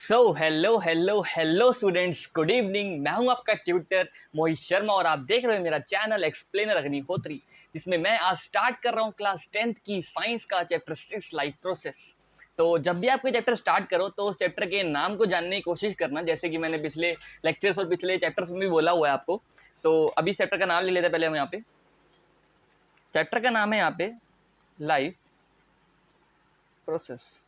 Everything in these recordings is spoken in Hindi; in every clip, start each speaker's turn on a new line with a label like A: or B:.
A: Hello hello hello students, good evening. मैं हूं आपका ट्यूटर मोहित शर्मा और आप देख रहे हो मेरा चैनल एक्सप्लेनर अग्निहोत्री, जिसमें मैं आज स्टार्ट कर रहा हूं क्लास 10th की साइंस का चैप्टर 6 लाइफ प्रोसेस। तो जब भी आप कोई चैप्टर स्टार्ट करो तो उस चैप्टर के नाम को जानने की कोशिश करना, जैसे कि मैंने पिछले लेक्चर्स और पिछले चैप्टर्स में भी बोला हुआ है आपको। तो अभी चैप्टर का नाम ले लेते हैं। पहले हम यहाँ पे चैप्टर का नाम है यहाँ पे लाइफ प्रोसेस।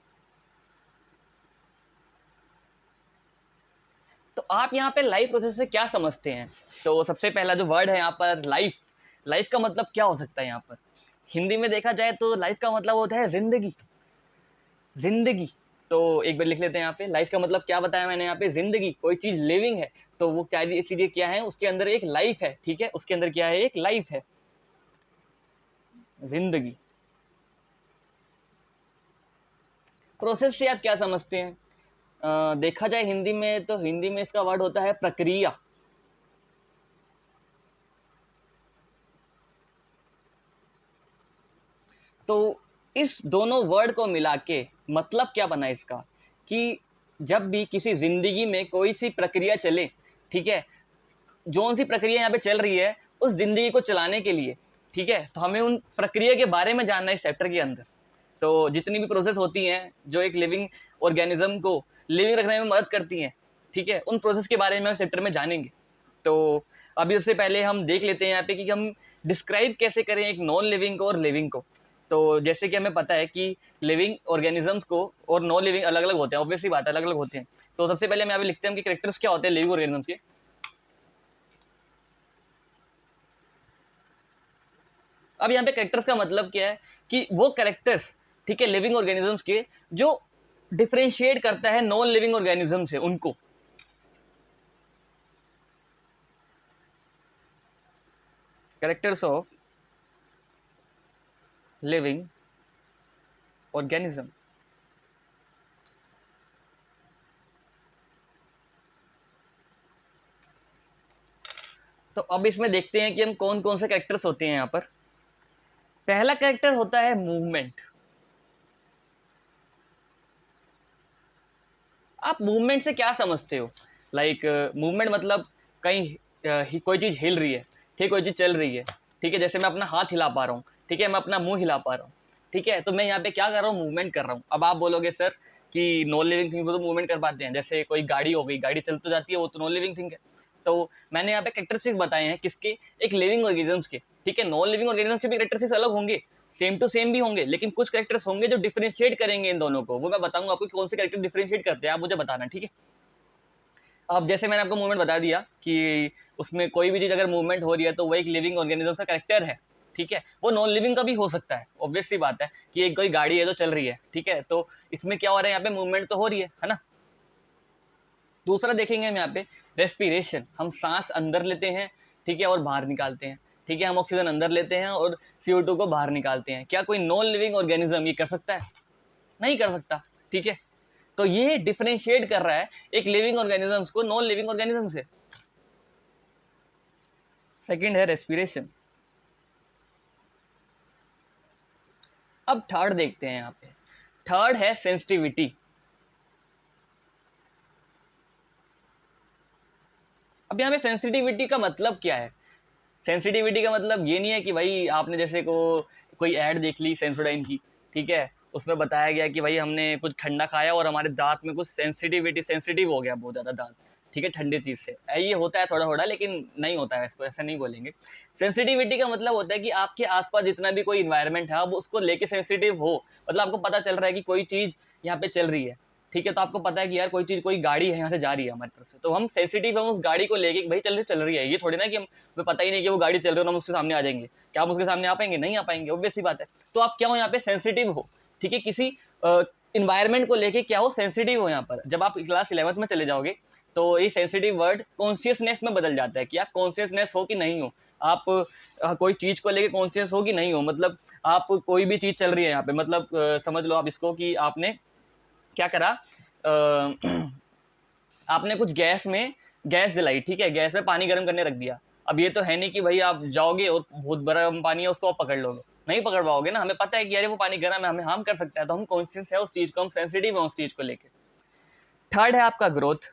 A: तो आप यहाँ पे लाइफ प्रोसेस से क्या समझते हैं? तो सबसे पहला जो वर्ड है यहाँ पर लाइफ, लाइफ का मतलब क्या हो सकता है? यहाँ पर हिंदी में देखा जाए तो लाइफ का मतलब होता है जिंदगी। जिंदगी तो एक बार लिख लेते हैं यहाँ पे। लाइफ का मतलब क्या बताया मैंने यहाँ पे? जिंदगी। कोई चीज लिविंग है तो वो क्या, इसीलिए क्या है, उसके अंदर एक लाइफ है। ठीक है, उसके अंदर क्या है? एक लाइफ है, जिंदगी। प्रोसेस से आप क्या समझते हैं? देखा जाए हिंदी में तो हिंदी में इसका वर्ड होता है प्रक्रिया। तो इस दोनों वर्ड को मिला के मतलब क्या बना इसका, कि जब भी किसी जिंदगी में कोई सी प्रक्रिया चले, ठीक है, जो सी प्रक्रिया यहाँ पे चल रही है उस जिंदगी को चलाने के लिए, ठीक है, तो हमें उन प्रक्रिया के बारे में जानना है इस चैप्टर के अंदर। तो जितनी भी प्रोसेस होती हैं जो एक लिविंग ऑर्गेनिज्म को लिविंग रखने में मदद करती हैं, ठीक है, उन प्रोसेस के बारे में हम चैप्टर में जानेंगे। तो अभी सबसे पहले हम देख लेते हैं यहाँ पे कि हम डिस्क्राइब कैसे करें एक नॉन लिविंग को और लिविंग को। तो जैसे कि हमें पता है कि लिविंग ऑर्गेनिजम्स को और नॉन लिविंग अलग अलग होते हैं, ऑब्वियसली बात है, अलग अलग होते हैं। तो सबसे पहले हम यहाँ पे लिखते हैं कि कैरेक्टर्स क्या होते हैं लिविंग ऑर्गेनिजम्स के। अब यहाँ पे कैरेक्टर्स का मतलब क्या है कि वो कैरेक्टर्स, ठीक है, लिविंग ऑर्गेनिजम्स के जो डिफरेंशिएट करता है नॉन लिविंग ऑर्गेनिज्म से, उनको। Characters of living organism. तो अब इसमें देखते हैं कि हम कौन कौन से कैरेक्टर्स होते हैं यहाँ पर। पहला कैरेक्टर होता है मूवमेंट। आप मूवमेंट से क्या समझते हो? लाइक मूवमेंट मतलब कहीं कोई चीज हिल रही है, ठीक, कोई चीज चल रही है, ठीक है, जैसे मैं अपना हाथ हिला पा रहा हूँ, ठीक है, मैं अपना मुंह हिला पा रहा हूँ, ठीक है, तो मैं यहाँ पे क्या कर रहा हूँ? मूवमेंट कर रहा हूँ। अब आप बोलोगे सर कि नॉन लिविंग थिंग को तो मूवमेंट कर पाते हैं, जैसे कोई गाड़ी हो गई, गाड़ी चल तो जाती है, वो तो नॉन लिविंग थिंग है। तो मैंने यहाँ पे कैरेक्टरिस्टिक्स बताए हैं किसके? एक लिविंग ऑर्गेनिजम्स के, ठीक है। नॉन लिविंग ऑर्गेनिजम्स के भी कैरेक्टरिस्टिक्स अलग होंगे, सेम टू सेम भी होंगे, लेकिन कुछ कैरेक्टर्स होंगे जो डिफरेंशिएट करेंगे इन दोनों को। वो मैं बताऊंगा आपको कि कौन से कैरेक्टर डिफरेंशिएट करते हैं, आप मुझे बताना, ठीक है। अब जैसे मैंने आपको मूवमेंट बता दिया कि उसमें कोई भी चीज अगर मूवमेंट हो रही है तो वो एक लिविंग ऑर्गेनिज्म का कैरेक्टर है, ठीक है। वो नॉन लिविंग का भी हो सकता है, ऑब्वियस सी बात है कि एक कोई गाड़ी है तो चल रही है, ठीक है, तो इसमें क्या हो रहा है? यहाँ पे मूवमेंट तो हो रही है ना। दूसरा देखेंगे हम यहाँ पे रेस्पिरेशन। हम सांस अंदर लेते हैं, ठीक है, और बाहर निकालते हैं, ठीक है, हम ऑक्सीजन अंदर लेते हैं और CO2 को बाहर निकालते हैं। क्या कोई नॉन लिविंग ऑर्गेनिज्म ये कर सकता है? नहीं कर सकता, ठीक है। तो ये डिफरेंशिएट कर रहा है एक लिविंग ऑर्गेनिजम्स को नॉन लिविंग ऑर्गेनिज्म से। सेकंड है रेस्पिरेशन। अब थर्ड देखते हैं यहाँ पे। थर्ड है सेंसिटिविटी। अब यहाँ पे सेंसिटिविटी का मतलब क्या है? सेंसिटिविटी का मतलब ये नहीं है कि भाई आपने जैसे कोई ऐड देख ली सेंसोडाइन की, ठीक है, उसमें बताया गया कि भाई हमने कुछ ठंडा खाया और हमारे दांत में कुछ सेंसिटिव हो गया बहुत ज़्यादा दांत, ठीक है, ठंडी चीज़ से। ये होता है थोड़ा थोड़ा, लेकिन नहीं होता है, इसको ऐसा नहीं बोलेंगे। सेंसिटिविटी का मतलब होता है कि आपके आसपास जितना भी कोई इन्वायरमेंट है आप उसको लेके सेंसिटिव हो। मतलब आपको पता चल रहा है कि कोई चीज़ यहाँ पे चल रही है, ठीक है, तो आपको पता है कि यार कोई चीज़, कोई गाड़ी है यहाँ से जा रही है हमारी तरफ से, तो हम सेंसिटिव हम उस गाड़ी को लेके भाई चल रही है। ये थोड़ी ना कि हमें पता ही नहीं कि वो गाड़ी चल रही है और हम उसके सामने आ जाएंगे। क्या हम उसके सामने आ पाएंगे? नहीं आ पाएंगे, ऑब्वियस सी बात है। तो आप क्या हो यहाँ पे? सेंसिटिव हो, ठीक है, किसी इन्वायरमेंट को लेके क्या हो? सेंसिटिव हो। यहाँ पर जब आप क्लास 11th में चले जाओगे तो ये सेंसिटिव वर्ड कॉन्शियसनेस में बदल जाता है कि आप कॉन्शियसनेस हो कि नहीं हो, आप कोई चीज़ को लेके कॉन्शियस हो कि नहीं हो। मतलब आप कोई भी चीज़ चल रही है यहाँ पे, मतलब समझ लो आप इसको कि आपने क्या करा, आपने कुछ गैस जलाई, ठीक है, गैस में पानी गर्म करने रख दिया। अब ये तो है नहीं कि भाई आप जाओगे और बहुत गर्म पानी है उसको आप पकड़ लोगे, नहीं पकड़ पाओगे ना। हमें पता है कि यार वो पानी गर्म है, हमें हार्म कर सकता है, तो हम कॉन्शियस है उस चीज को, हम सेंसिटिव है उस चीज को लेके। थर्ड है आपका ग्रोथ।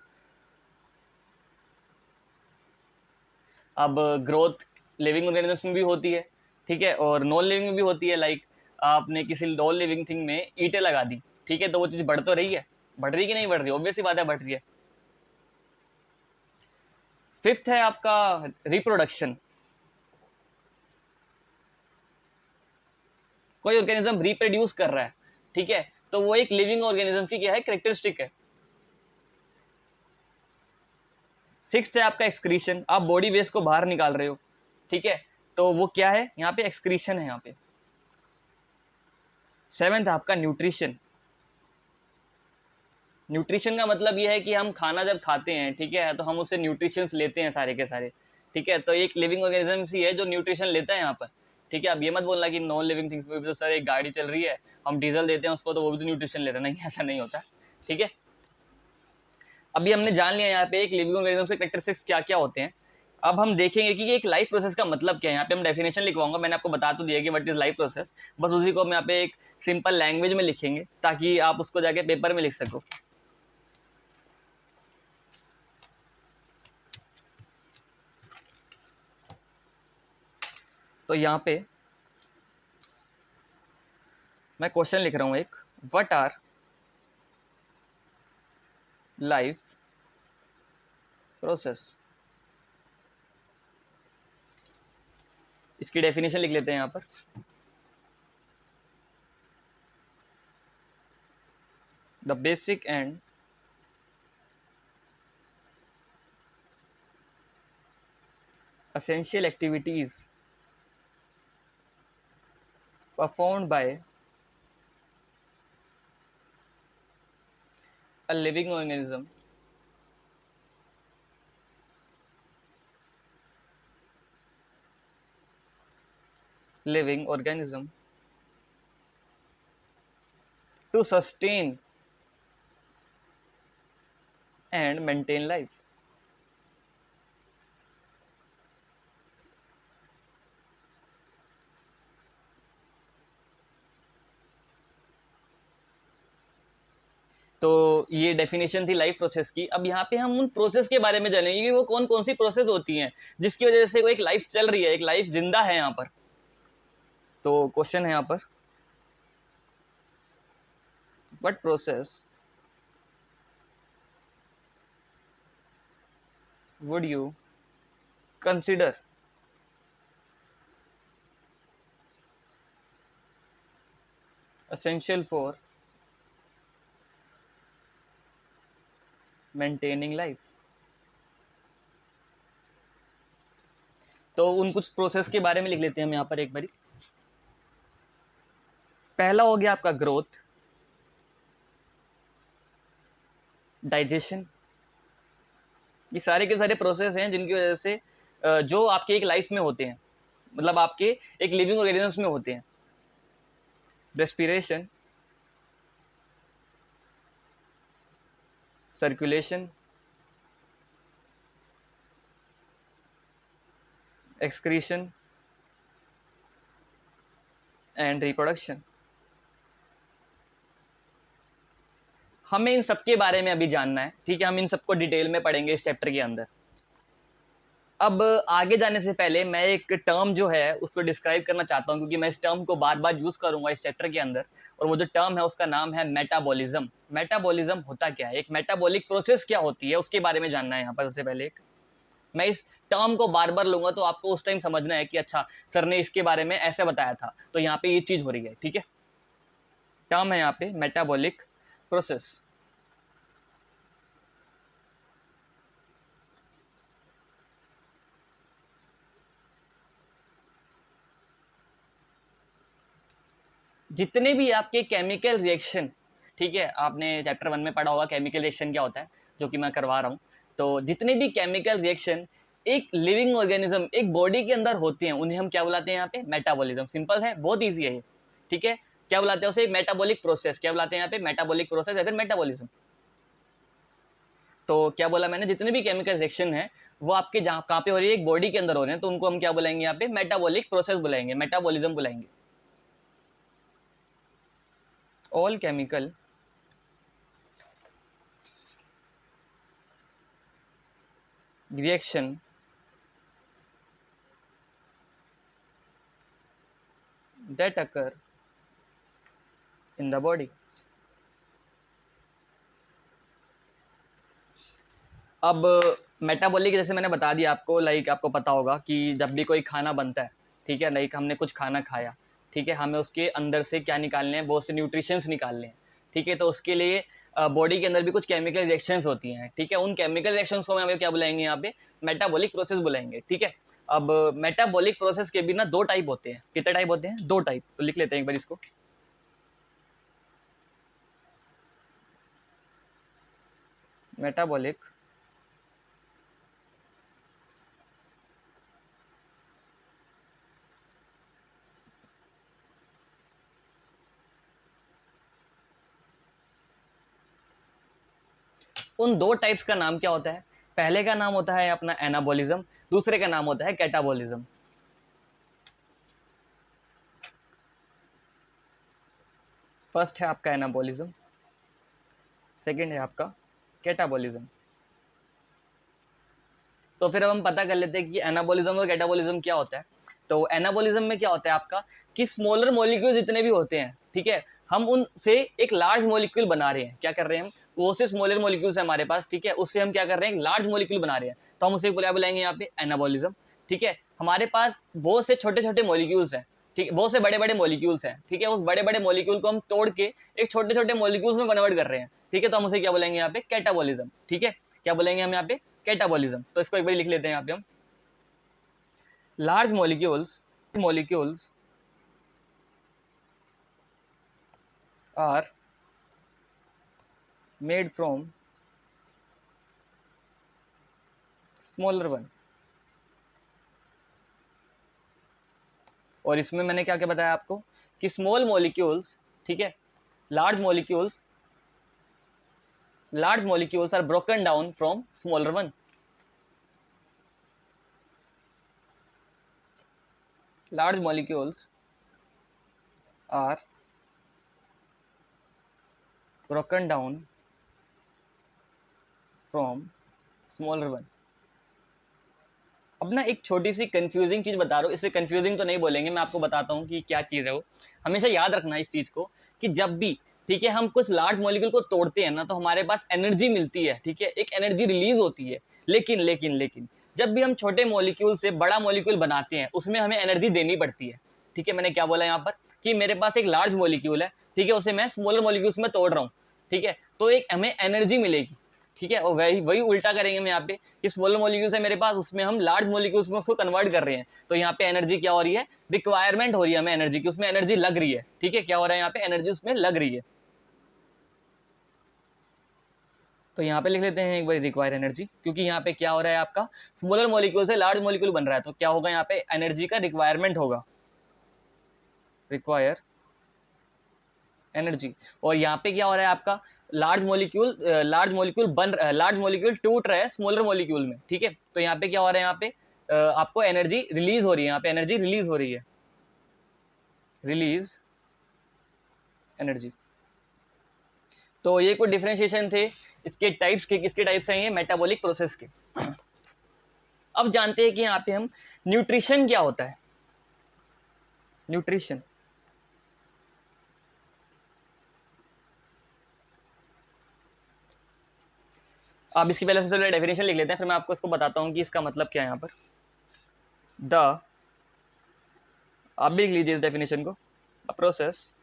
A: अब ग्रोथ लिविंग ऑर्गेनिज्म में भी होती है, ठीक है, और नॉन लिविंग में भी होती है। लाइक आपने किसी नॉन लिविंग थिंग में ईंटें लगा दी, ठीक है, तो वो चीज बढ़ तो रही है, बढ़ रही कि नहीं बढ़ रही, ऑब्वियसली बात है बढ़ रही है। फिफ्थ है आपका रिप्रोडक्शन। कोई ऑर्गेनिज्म रिप्रोड्यूस कर रहा है, ठीक है, तो वो एक लिविंग ऑर्गेनिज्म की क्या है, कैरेक्टरिस्टिक है। सिक्स्थ है आपका एक्सक्रीशन, आप बॉडी वेस्ट को बाहर निकाल रहे हो, ठीक है, तो वो क्या है, यहाँ पे एक्सक्रीशन है यहाँ पे। सेवेंथ है आपका न्यूट्रिशन। न्यूट्रिशन का मतलब ये है कि हम खाना जब खाते हैं, ठीक है, तो हम उससे न्यूट्रिशंस लेते हैं सारे के सारे, ठीक है, तो एक लिविंग ऑर्गेनिज्म ही है जो न्यूट्रिशन लेता है यहाँ पर, ठीक है। अब ये मत बोलना कि नॉन लिविंग थिंग्स में भी तो सर एक गाड़ी चल रही है, हम डीजल देते हैं उसको तो वो भी तो न्यूट्रिशन ले रहे हैं, नहीं ऐसा नहीं होता, ठीक है। अभी हमने जान लिया यहाँ पे एक लिविंग ऑर्गेनिज्म के कैरेक्टरिस्टिक्स क्या क्या होते हैं। अब हम देखेंगे कि ये एक लाइफ प्रोसेस का मतलब क्या है। यहाँ पे हम डेफिनेशन लिखवाऊंगा, मैंने आपको बता तो दिया कि व्हाट इज लाइफ प्रोसेस, बस उसी को हम यहाँ पे एक सिंपल लैंग्वेज में लिखेंगे ताकि आप उसको जाके पेपर में लिख सको। तो यहाँ पे मैं क्वेश्चन लिख रहा हूँ एक, व्हाट आर लाइफ प्रोसेस। इसकी डेफिनेशन लिख लेते हैं यहाँ पर। The basic and essential activities performed by a living organism to sustain and maintain life। तो ये डेफिनेशन थी लाइफ प्रोसेस की। अब यहाँ पे हम उन प्रोसेस के बारे में जानेंगे कि वो कौन कौन सी प्रोसेस होती हैं जिसकी वजह से वो एक लाइफ चल रही है, एक लाइफ जिंदा है यहाँ पर। तो क्वेश्चन है यहाँ पर, what process would you consider essential for maintaining life। तो उन कुछ प्रोसेस के बारे में लिख लेते हैं हम यहाँ पर एक बारी। पहला हो गया आपका ग्रोथ, डाइजेशन। ये सारे के सारे प्रोसेस हैं जिनकी वजह से जो आपके एक लाइफ में होते हैं, मतलब आपके एक लिविंग ऑर्गेनिजम्स में होते हैं। Respiration, circulation, excretion and reproduction. हमें इन सबके बारे में अभी जानना है, ठीक है, हम इन सबको डिटेल में पढ़ेंगे इस चैप्टर के अंदर। अब आगे जाने से पहले मैं एक टर्म जो है उसको डिस्क्राइब करना चाहता हूँ, क्योंकि मैं इस टर्म को बार बार यूज करूंगा इस चैप्टर के अंदर, और वो जो टर्म है उसका नाम है मेटाबॉलिज्म। मेटाबॉलिज्म होता क्या है, एक मेटाबॉलिक प्रोसेस क्या होती है, उसके बारे में जानना है यहाँ पर। सबसे पहले मैं इस टर्म को बार बार लूंगा तो आपको उस टाइम समझना है कि अच्छा सर ने इसके बारे में ऐसे बताया था, तो यहाँ पे ये चीज हो रही है, ठीक है। टर्म है यहाँ पे मेटाबॉलिक प्रोसेस। जितने भी आपके केमिकल रिएक्शन, ठीक है, आपने चैप्टर 1 में पढ़ा होगा केमिकल रिएक्शन क्या होता है, जो कि मैं करवा रहा हूँ। तो जितने भी केमिकल रिएक्शन एक लिविंग ऑर्गेनिज्म, एक बॉडी के अंदर होते हैं, उन्हें हम क्या बुलाते हैं यहाँ पे, मेटाबॉलिज्म। सिंपल है, बहुत ईजी है ये, ठीक है। क्या बुलाते हैं उसे, मेटाबॉलिक प्रोसेस। क्या बुलाते हैं यहाँ पे, मेटाबॉलिक प्रोसेस या फिर मेटाबॉलिज्म। तो क्या बोला मैंने, जितने भी केमिकल रिएक्शन है वो आपके जहाँ कहाँ पे हो रही है, एक बॉडी के अंदर हो रहे हैं, तो उनको हम क्या बुलाएंगे यहाँ पे, मेटाबॉलिक प्रोसेस बुलाएंगे, मेटाबॉलिज्म बुलाएंगे। all chemical reaction that occur in the body. अब मेटाबॉलिक जैसे मैंने बता दिया आपको, लाइक आपको पता होगा कि जब भी कोई खाना बनता है, ठीक है, लाइक हमने कुछ खाना खाया, ठीक है, हमें उसके अंदर से क्या निकालने हैं, बहुत से न्यूट्रिशंस निकालने हैं, ठीक है, तो उसके लिए बॉडी के अंदर भी कुछ केमिकल रिएक्शंस होती हैं, ठीक है, उन केमिकल रिएक्शंस को हमें क्या बुलाएंगे यहाँ पे, मेटाबॉलिक प्रोसेस बुलाएंगे, ठीक है। अब मेटाबॉलिक प्रोसेस के भी ना दो टाइप होते हैं, कितने टाइप होते हैं, दो टाइप, तो लिख लेते हैं एक बार इसको। मेटाबॉलिक उन दो टाइप्स का नाम क्या होता है, पहले का नाम होता है अपना एनाबॉलिज्म, दूसरे का नाम होता है कैटाबॉलिज्म। फर्स्ट है आपका एनाबॉलिज्म, सेकंड है आपका कैटाबॉलिज्म। तो फिर अब हम पता कर लेते हैं कि एनाबॉलिज्म और कैटाबॉलिज्म क्या होता है। तो एनाबॉलिज्म में क्या होता है आपका कि स्मॉलर मॉलिक्यूल जितने भी होते हैं, ठीक है, हम उनसे एक लार्ज मॉलिक्यूल बना रहे हैं, क्या कर रहे हैं हम, वो से स्मॉलर मॉलिक्यूल्स है हमारे पास, ठीक है, उससे हम क्या कर रहे हैं, एक लार्ज मॉलिक्यूल बना रहे हैं, तो हम उसे क्या बुलाएंगे यहाँ पे, एनाबॉलिज्म, ठीक है। हमारे पास बहुत से छोटे छोटे मॉलिक्यूल्स हैं, ठीक है, बहुत से बड़े बड़े मॉलिक्यूल्स हैं, ठीक है, उस बड़े बड़े मॉलिक्यूल को हम तोड़ के एक छोटे छोटे मॉलिक्यूल्स में कन्वर्ट कर रहे हैं, ठीक है, तो हम उसे क्या बोलेंगे यहाँ पे, कैटाबॉलिज्म, ठीक है, क्या बोलेंगे हम यहाँ पे, कैटाबॉलिज्म। तो इसको एक बार लिख लेते हैं यहाँ पे हम, large molecules are made from smaller one. और इसमें मैंने क्या क्या बताया आपको कि स्मॉल मॉलिक्यूल्स, ठीक है, large molecules are broken down from smaller one. Large molecules are broken down from smaller one। अब ना एक छोटी सी कंफ्यूजिंग चीज़ बता रहा हूँ, इसे कंफ्यूजिंग तो नहीं बोलेंगे, मैं आपको बताता हूँ कि क्या चीज़ है वो। हमेशा याद रखना इस चीज़ को कि जब भी, ठीक है, हम कुछ लार्ज मॉलिक्यूल को तोड़ते हैं ना, तो हमारे पास एनर्जी मिलती है, ठीक है, एक एनर्जी रिलीज होती है, लेकिन लेकिन लेकिन जब भी हम छोटे मॉलिक्यूल से बड़ा मॉलिक्यूल बनाते हैं, उसमें हमें एनर्जी देनी पड़ती है, ठीक है। मैंने क्या बोला यहाँ पर कि मेरे पास एक लार्ज मॉलिक्यूल है, ठीक है, उसे मैं स्मॉलर मॉलिक्यूल्स में तोड़ रहा हूँ, ठीक है, तो एक हमें एनर्जी मिलेगी, ठीक है, और वही वही उल्टा करेंगे हम यहाँ पे कि स्मॉलर मॉलिक्यूल्स है मेरे पास, उसमें हम लार्ज मॉलिक्यूल्स में उसको कन्वर्ट कर रहे हैं, तो यहाँ पे एनर्जी क्या हो रही है, रिक्वायरमेंट हो रही है हमें एनर्जी की, उसमें एनर्जी लग रही है, ठीक है, क्या हो रहा है यहाँ पे, एनर्जी उसमें लग रही है। तो यहाँ पे लिख लेते हैं एक बार रिक्वायर एनर्जी, क्योंकि यहाँ पे क्या हो रहा है आपका स्मॉलर मॉलिक्यूल से लार्ज मॉलिक्यूल बन रहा है, तो क्या होगा यहाँ पे एनर्जी का रिक्वायरमेंट होगा, रिक्वायर एनर्जी। और यहाँ पे क्या हो रहा है आपका लार्ज मॉलिक्यूल टूट रहा है स्मॉलर मॉलिक्यूल में, ठीक है, तो यहाँ पे क्या हो रहा है, यहाँ पे आपको एनर्जी रिलीज हो रही है, यहाँ पे एनर्जी रिलीज हो रही है, रिलीज एनर्जी। तो ये कुछ डिफरेंशिएशन थे इसके टाइप्स के, किसके टाइप्स हैं ये, मेटाबॉलिक प्रोसेस के। अब जानते हैं कि यहाँ पे हम न्यूट्रिशन क्या होता है, न्यूट्रिशन। आप इसकी पहले सबसे पहले डेफिनेशन लिख लेते हैं, फिर मैं आपको इसको बताता हूँ कि इसका मतलब क्या है यहाँ पर। आप भी लिख लीजिए इस डेफिनेशन को, a process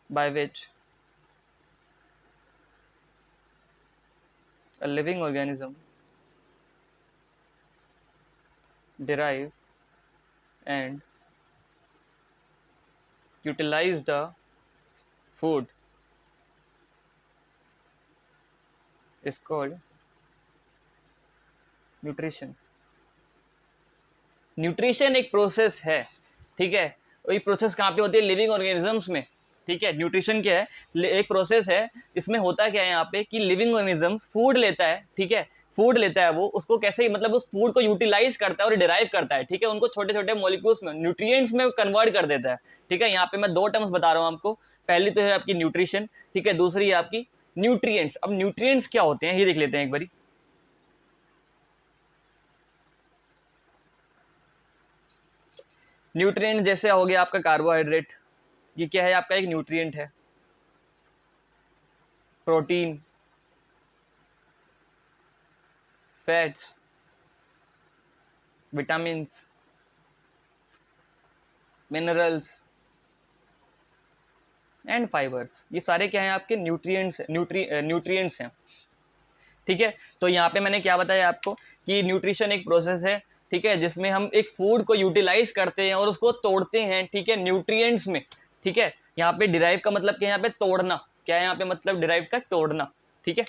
A: by which a living organism derive and utilize the food is called nutrition। Nutrition एक प्रोसेस है, ठीक है, वही प्रोसेस कहाँ पे होती है, लिविंग ऑर्गेनिजम्स में, ठीक है। न्यूट्रिशन क्या है, एक प्रोसेस है, इसमें होता क्या है यहाँ पे कि लिविंग ऑर्गेनिजम्स फूड लेता है, ठीक है, फूड लेता है वो, उसको कैसे मतलब उस फूड को यूटिलाइज करता है और डिराइव करता है, ठीक है, उनको छोटे छोटे मॉलिक्यूल्स में न्यूट्रिएंट्स में कन्वर्ट कर देता है, ठीक है। यहाँ पे मैं दो टर्म्स बता रहा हूँ आपको, पहली तो है आपकी न्यूट्रिशन, ठीक है, दूसरी है आपकी न्यूट्रिएंट्स। अब न्यूट्रिएंट्स क्या होते हैं ये देख लेते हैं एक बारी। न्यूट्रिएंट जैसे हो गया आपका कार्बोहाइड्रेट, ये क्या है आपका एक न्यूट्रिएंट है। Protein, fats, vitamins, minerals and fibres, ये सारे क्या हैं आपके न्यूट्रिएंट्स, न्यूट्रिएंट्स हैं। ठीक है, तो यहाँ पे मैंने क्या बताया आपको कि न्यूट्रिशन एक प्रोसेस है, ठीक है, जिसमें हम एक फूड को यूटिलाइज करते हैं और उसको तोड़ते हैं, ठीक है, न्यूट्रिएंट्स में। ठीक है, यहाँ पे डिराइव का मतलब क्या है, यहाँ पे तोड़ना, क्या है यहाँ पे मतलब डिराइव का तोड़ना। ठीक है,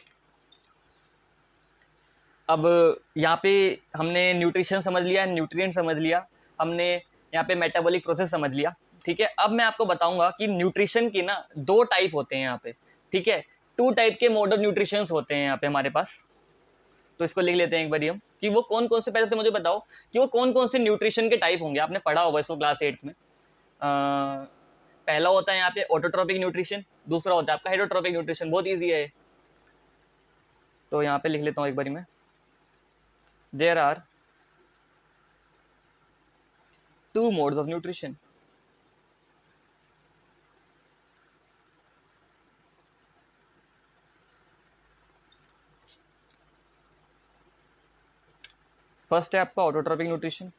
A: अब यहाँ पे हमने न्यूट्रिशन समझ लिया, न्यूट्रिएंट समझ लिया, हमने यहाँ पे मेटाबॉलिक प्रोसेस समझ लिया। ठीक है, अब मैं आपको बताऊंगा कि न्यूट्रिशन की ना दो टाइप होते हैं यहाँ पे। ठीक है, 2 टाइप के मोड ऑफ न्यूट्रिशंस होते हैं यहाँ पे हमारे पास। तो इसको लिख लेते हैं एक बार हम कि वो कौन कौन से, पहले से मुझे बताओ कि वो कौन कौन से न्यूट्रिशन के टाइप होंगे। आपने पढ़ा होगा इसको क्लास 8 में। पहला होता है यहाँ पे ऑटोट्रोपिक न्यूट्रिशन, दूसरा होता है आपका हेटरोट्रोपिक न्यूट्रिशन। बहुत ईजी है, तो यहाँ पे लिख लेता हूँ एक बारी में। There are 2 modes of nutrition. First है आपका ऑटोट्रोपिक न्यूट्रिशन।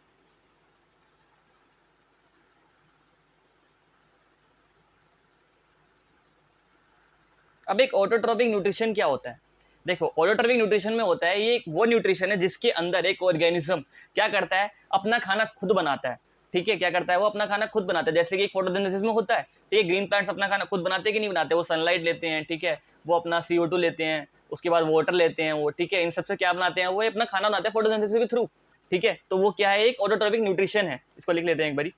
A: अब एक ऑटोट्रोपिक न्यूट्रिशन क्या होता है, देखो ऑटोट्रोपिक न्यूट्रिशन में होता है ये एक वो न्यूट्रिशन है जिसके अंदर एक ऑर्गेनिज्म क्या करता है, अपना खाना खुद बनाता है। ठीक है, क्या करता है वो अपना खाना खुद बनाता है, जैसे कि एक फोटोसिंथेसिस में होता है। ठीक है, ग्रीन प्लांट्स अपना खाना खुद बनाते हैं कि नहीं बनाते, वो सनलाइट लेते हैं, ठीक है, वो अपना CO2 लेते हैं, उसके बाद वाटर लेते हैं वो, ठीक है, इन सबसे क्या बनाते हैं, वो अपना खाना बनाते हैं फोटोसिंथेसिस के थ्रू। ठीक है, तो वो क्या है, एक ऑटोट्रोपिक न्यूट्रिशन है। इसको लिख लेते हैं एक बारी।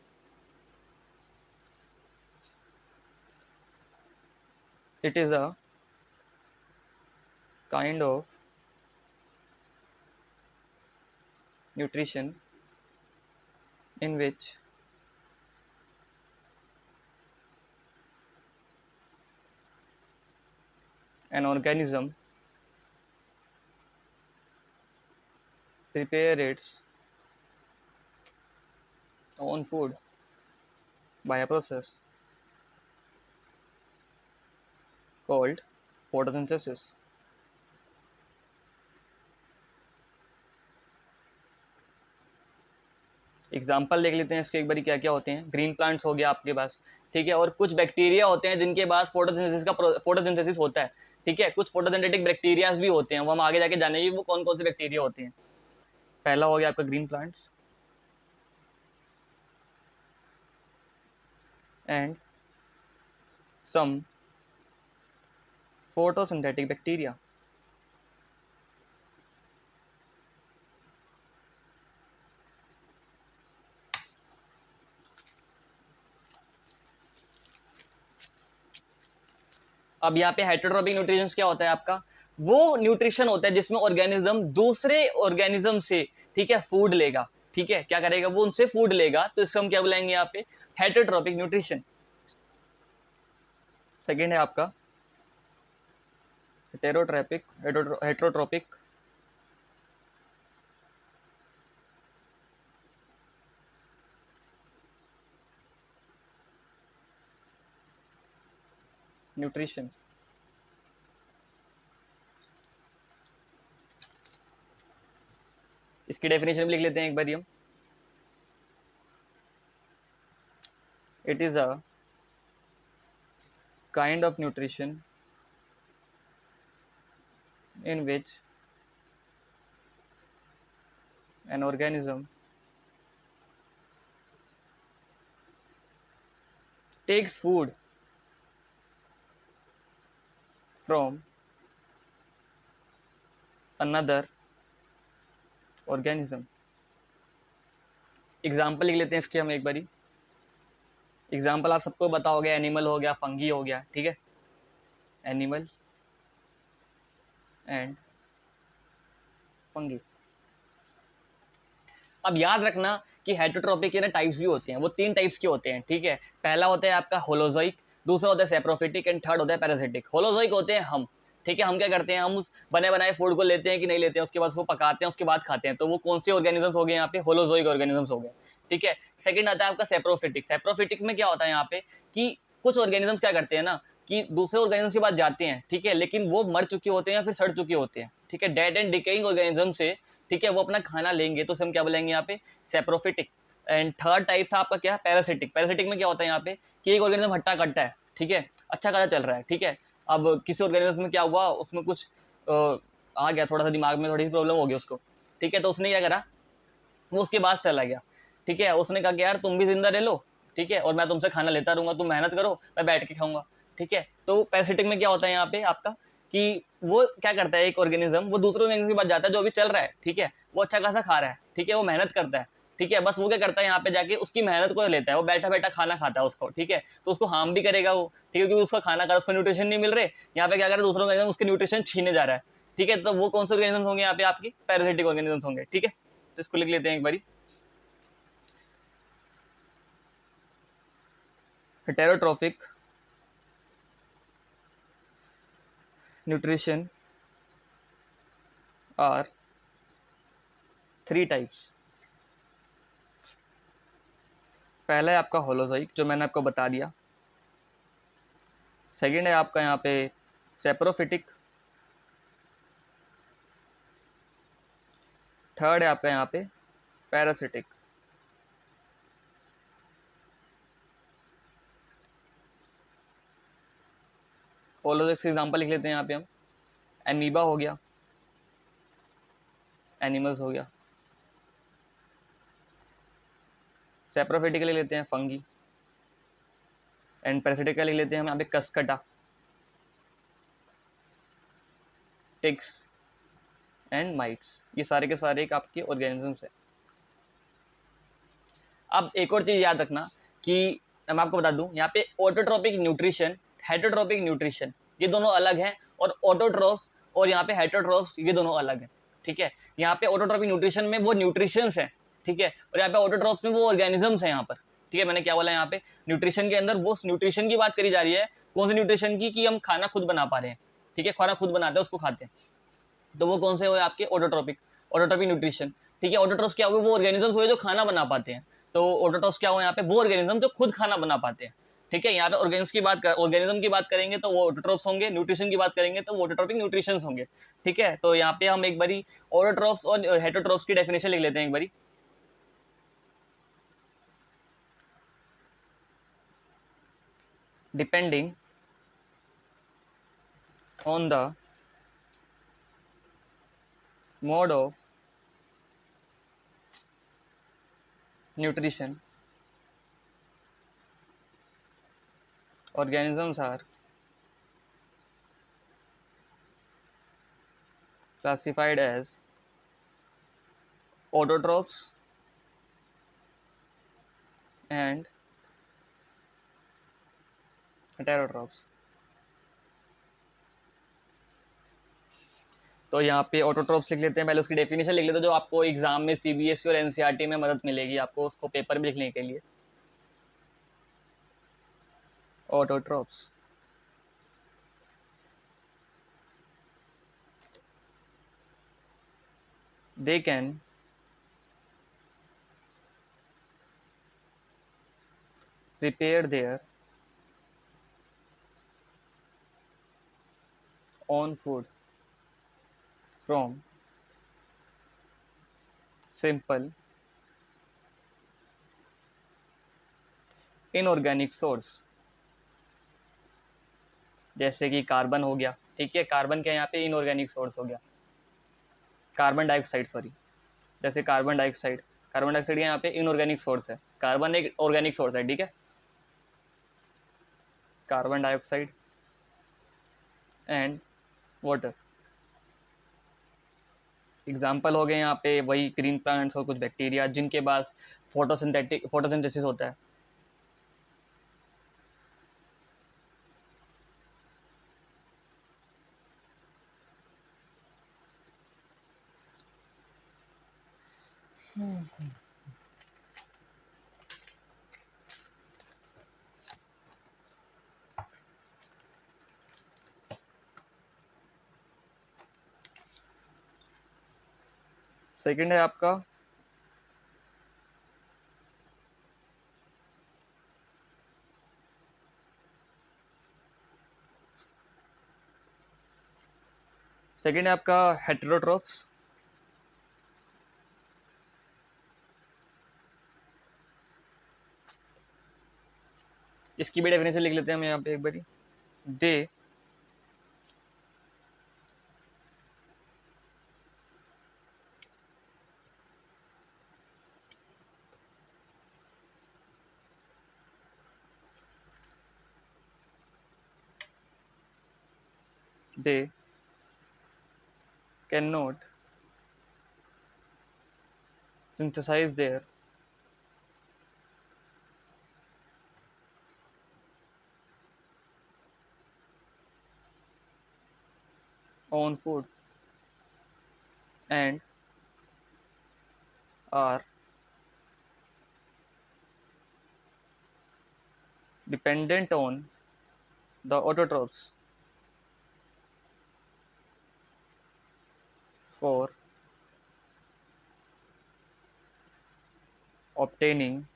A: It is a kind of nutrition in which an organism prepare its own food by a process called photosynthesis। Example देख लेते हैं इसके एक बारी क्या क्या होते हैं। ग्रीन प्लांट्स हो गया आपके पास, ठीक है, और कुछ बैक्टीरिया होते हैं जिनके पास फोटोसिंथेसिस होता है। ठीक है, कुछ फोटोसिंथेटिक बैक्टीरियाज भी होते हैं, वो हम आगे जाके जानेंगे वो कौन कौन से बैक्टीरिया होते हैं। पहला हो गया आपका green plants and some photosynthetic bacteria. अब यहाँ पे हेटेरोट्रोपिक न्यूट्रिशन क्या होता है आपका, वो न्यूट्रिशन होता है जिसमें ऑर्गेनिज्म दूसरे ऑर्गेनिज्म से, ठीक है, फूड लेगा। ठीक है, क्या करेगा वो, उनसे फूड लेगा, तो इसको हम क्या बुलाएंगे यहाँ पे, हेटेरोट्रोपिक न्यूट्रिशन। सेकेंड है आपका हेटेरोट्रोपिक न्यूट्रिशन। इसकी डेफिनेशन भी लिख लेते हैं एक बार हम। It is a kind of nutrition in which an organism takes food from another organism। Example लिख लेते हैं इसके हम एक बारी। एग्जाम्पल आप सबको बताओ, एनिमल हो गया, फंगी हो गया, ठीक है, एनिमल एंड फंगी। अब याद रखना कि हेटेरोट्रोपिक के ना टाइप्स भी होते हैं, वो 3 टाइप्स के होते हैं। ठीक है, पहला होता है आपका होलोजोइक, दूसरा होता है सेप्रोफिटिक एंड थर्ड होता है पैरासिटिक। होलोजोइक होते हैं हम, ठीक है, हम क्या करते हैं, हम उस बने बनाए फूड को लेते हैं कि नहीं लेते हैं, उसके बाद उसको पकाते हैं, उसके बाद खाते हैं, तो वो कौन से ऑर्गेनिजम्स हो गए यहाँ पे, होलोजोइक ऑर्गेनिजम्स हो गए। ठीक है, सेकंड आता है आपका सेप्रोफिटिक। सेप्रोफिटिक में क्या होता है यहाँ पे कि कुछ ऑर्गेनिजम्स क्या करते हैं ना कि दूसरे ऑर्गेनिजम्स के पास जाते हैं, ठीक है, लेकिन वो मर चुके होते हैं या फिर सड़ चुके होते हैं, ठीक है, डेड एंड डिकेइंग ऑर्गेनिज्म से, ठीक है, वो अपना खाना लेंगे, तो हम क्या बोलेंगे यहाँ पे, सेप्रोफिटिक। एंड थर्ड टाइप था आपका क्या, पैरासिटिक। पैरासिटिक में क्या होता है यहाँ पे कि एक ऑर्गेनिज्म हट्टा कट्टा है, ठीक है, अच्छा खासा चल रहा है, ठीक है, अब किसी ऑर्गेनिज्म में क्या हुआ, उसमें कुछ आ गया, थोड़ा सा दिमाग में थोड़ी सी प्रॉब्लम हो गई उसको, ठीक है, तो उसने क्या करा, वो उसके पास चला गया, ठीक है, उसने कहा कि यार तुम भी जिंदा रह लो, ठीक है, और मैं तुमसे खाना लेता रहूंगा, तुम मेहनत करो, मैं बैठ के खाऊंगा, ठीक है। तो पैरासिटिक में क्या होता है यहाँ पे आपका कि वो क्या करता है, एक ऑर्गेनिज्म वो दूसरे ऑर्गेनिज्म के पास जाता है जो अभी चल रहा है, ठीक है, वो अच्छा खासा खा रहा है, ठीक है, वो मेहनत करता है, ठीक है, बस वो क्या करता है यहाँ पे जाके उसकी मेहनत को लेता है, वो बैठा बैठा खाना खाता है उसको, ठीक है, तो उसको हार्म भी करेगा वो, ठीक है, क्योंकि उसका खाना खा, उसको न्यूट्रिशन नहीं मिल रहे, यहाँ पे क्या कर रहा है दूसरा ऑर्गेनिज्म उसके न्यूट्रिशन छीने जा रहा है, ठीक है, तो वो कौन से ऑर्गेनिज्म होंगे यहाँ पे आपकी, पैरासिटिक ऑर्गेनिज्म होंगे, ठीक है, तो इसको लिख लेते हैं एक बारी, heterotrophic nutrition are three types. पहला है आपका होलोजोइक जो मैंने आपको बता दिया, सेकंड है आपका यहाँ पे सेप्रोफिटिक, थर्ड है आपका यहाँ पे पैरासिटिक। होलोजोइक से एग्जांपल लिख लेते हैं यहाँ पे हम, एमीबा हो गया, एनिमल्स हो गया, सेप्रोफिटिक ले लेते हैं फंगी, एंड पैरासिटिक लिख लेते हैं हम यहाँ पे कसकटा, टिक्स एंड माइट्स, ये सारे के सारे एक आपके ऑर्गेनिजम्स है। अब एक और चीज याद रखना कि मैं आपको बता दूं यहाँ पे ऑटोट्रोपिक न्यूट्रिशन, हेटरोट्रोपिक न्यूट्रिशन, ये दोनों अलग हैं, और ऑटोट्रोप्स और यहाँ पे हेटरोट्रोप्स ये दोनों अलग हैं, ठीक है। यहाँ पे ऑटोट्रोपिक न्यूट्रिशन में वो न्यूट्रिशंस हैं, ठीक है, और यहाँ पे ऑटोट्रोप्स में वो ऑर्गेनिजम्स हैं यहाँ पर, ठीक है, मैंने क्या बोला यहाँ पे न्यूट्रिशन के अंदर वो न्यूट्रिशन की बात करी जा रही है, कौन सी न्यूट्रिशन की, कि हम खाना खुद बना पा रहे हैं, ठीक है, खाना खुद बनाते हैं उसको खाते हैं, तो वो कौन से हुए आपके ऑटोट्रोपिक, ऑटोट्रोपिक न्यूट्रिशन, ठीक है। ऑटोट्रोप्स क्या हुए, वो ऑर्गेनिजम्स हुए जो खाना बना पाते हैं, तो ऑटोट्रोप्स क्या हुए यहाँ पे, वो ऑर्गेनिज्म जो खुद खाना बना पाते हैं, ठीक है। यहाँ पे ऑर्गेनिज्म की बात करेंगे तो वो ऑटोट्रोप्स होंगे, न्यूट्रिशन की बात करेंगे तो वो ऑटोट्रोपिक न्यूट्रिशंस होंगे, ठीक है। तो यहाँ पे हम एक बारी ऑटोट्रोप्स और हेटरोट्रोप्स की डेफिनेशन लिख लेते हैं एक बारी, depending on the mode of nutrition, organisms are classified as autotrophs and heterotrophs। तो यहाँ पे ऑटोट्रोप्स लिख लेते हैं, पहले उसकी डेफिनेशन लिख लेते हैं जो आपको एग्जाम में सीबीएसई और एनसीईआरटी में मदद मिलेगी आपको उसको पेपर में लिखने के लिए। Autotrophs they can prepare their own food from simple inorganic source, जैसे कि कार्बन हो गया, ठीक है, कार्बन क्या यहाँ पे इनऑर्गेनिक सोर्स हो गया, कार्बन डाइऑक्साइड सॉरी, जैसे कार्बन डाइऑक्साइड, कार्बन डाइऑक्साइड यहाँ पे इनऑर्गेनिक सोर्स है, कार्बन एक ऑर्गेनिक सोर्स है, ठीक है, carbon dioxide and water. Example हो गए यहाँ पे वही ग्रीन प्लांट्स और कुछ बैक्टीरिया जिनके पास फोटोसिंथेसिस होता है। सेकंड है आपका हेटेरोट्रोप्स। इसकी भी डेफिनेशन लिख लेते हैं हम यहाँ पे एक बारी। दे they cannot synthesize their own food and are dependent on the autotrophs for obtaining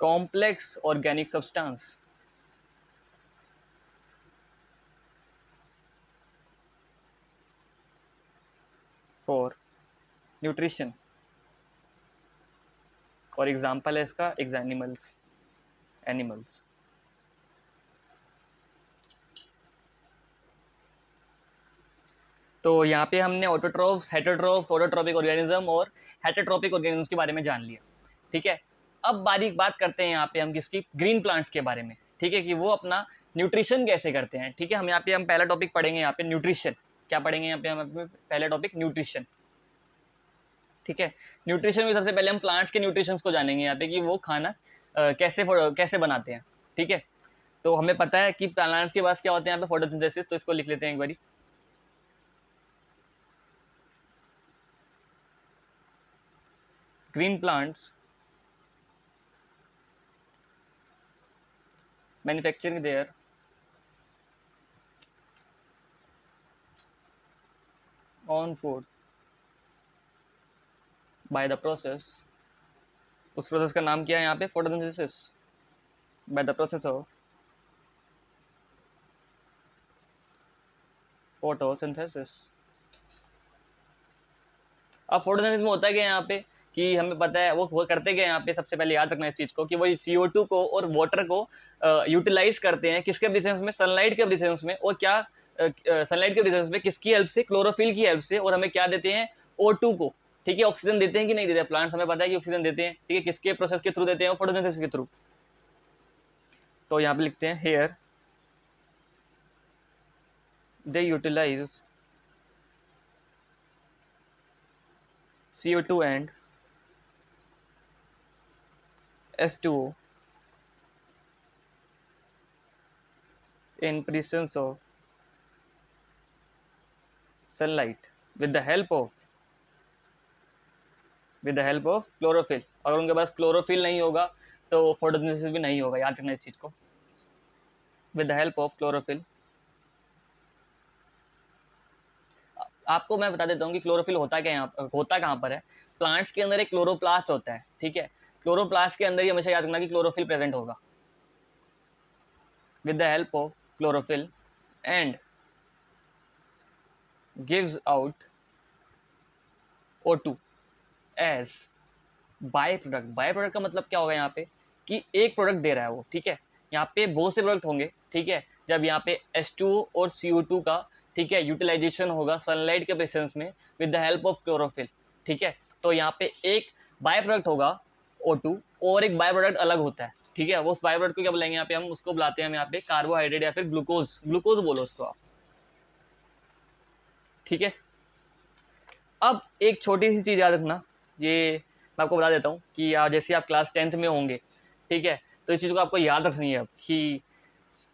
A: complex organic substance for nutrition। और एग्जाम्पल है इसका एनिमल्स। तो यहाँ पे हमने ऑटोट्रोफ्स, हेटेरोट्रोफ्स, ऑटोट्रोपिक ऑर्गेनिज्म और हेटेरोट्रोपिक ऑर्गेनिज्म के बारे में जान लिया। ठीक है, अब बारीक बात करते हैं यहाँ पे हम किसकी, ग्रीन प्लांट्स के बारे में। ठीक है, कि वो अपना न्यूट्रिशन कैसे करते हैं। ठीक है, हम यहाँ पे पहला टॉपिक पढ़ेंगे यहाँ पे न्यूट्रिशन। क्या पढ़ेंगे यहाँ पे हम पहला टॉपिक न्यूट्रिशन। ठीक है, न्यूट्रिशन में सबसे पहले हम प्लांट्स के न्यूट्रिशन को जानेंगे यहाँ पे कि वो खाना कैसे बनाते हैं। ठीक है, तो हमें पता है कि प्लांट्स के पास क्या होते हैं यहाँ पे, फोटोसिंथेसिस। तो इसको लिख लेते हैं एक बारी। Green plants manufacturing their own food by the process, उस प्रोसेस का नाम क्या है यहाँ पे, photosynthesis. By the process of photosynthesis. अब फोटोसिंथेसिस में होता है क्या यहाँ पे कि हमें पता है वो करते क्या यहाँ पे, सबसे पहले याद रखना इस चीज को कि वो CO2 को और वाटर को यूटिलाइज करते हैं किसके प्रेजेंस में, सनलाइट के प्रेजेंस में। और क्या सनलाइट के प्रेजेंस में किसकी हेल्प से, क्लोरोफिल की हेल्प से। और हमें क्या देते हैं, O2 को। ठीक है, ऑक्सीजन देते हैं कि नहीं देते, प्लांट्स हमें पता है कि ऑक्सीजन देते हैं। ठीक है, किसके प्रोसेस के थ्रू देते हैं, फोटोसिंथेसिस के थ्रू। तो यहाँ पे लिखते हैं here they utilise CO2 and H2O in presence of sunlight with the help of chlorophyll। अगर उनके पास क्लोरोफिल नहीं होगा तो फोटोसिंथेसिस भी नहीं होगा, याद रखना इस चीज को। With the help of chlorophyll. आपको मैं बता देता हूँ कि क्लोरोफिल होता कहाँ पर है। प्लांट्स के अंदर एक क्लोरोप्लास्ट होता है। ठीक है, क्लोरोप्लास्ट के अंदर ही हमेशा याद रखना कि क्लोरोफिल प्रेजेंट होगा। With the help of chlorophyll and gives out O2 as by product. By product का मतलब क्या होगा यहाँ पे कि एक प्रोडक्ट दे रहा है वो। ठीक है, यहाँ पे बहुत से प्रोडक्ट होंगे। ठीक है, जब यहाँ पे H2O और CO2 का, ठीक है, यूटिलाइजेशन होगा सनलाइट के प्रेजेंस में with the help of chlorophyll. ठीक है, तो यहाँ पे एक बाय प्रोडक्ट होगा O2 और एक बाय प्रोडक्ट अलग होता है। ठीक है, वो उस बाय प्रोडक्ट को क्या बोलेंगे यहाँ पे, हम उसको बुलाते हैं हम यहाँ पे कार्बोहाइड्रेट या फिर ग्लूकोज बोलो उसको आप। ठीक है, अब एक छोटी सी चीज याद रखना, ये मैं आपको बता देता हूँ कि जैसे आप क्लास 10th में होंगे। ठीक है, तो इस चीज़ को आपको याद रखनी है अब कि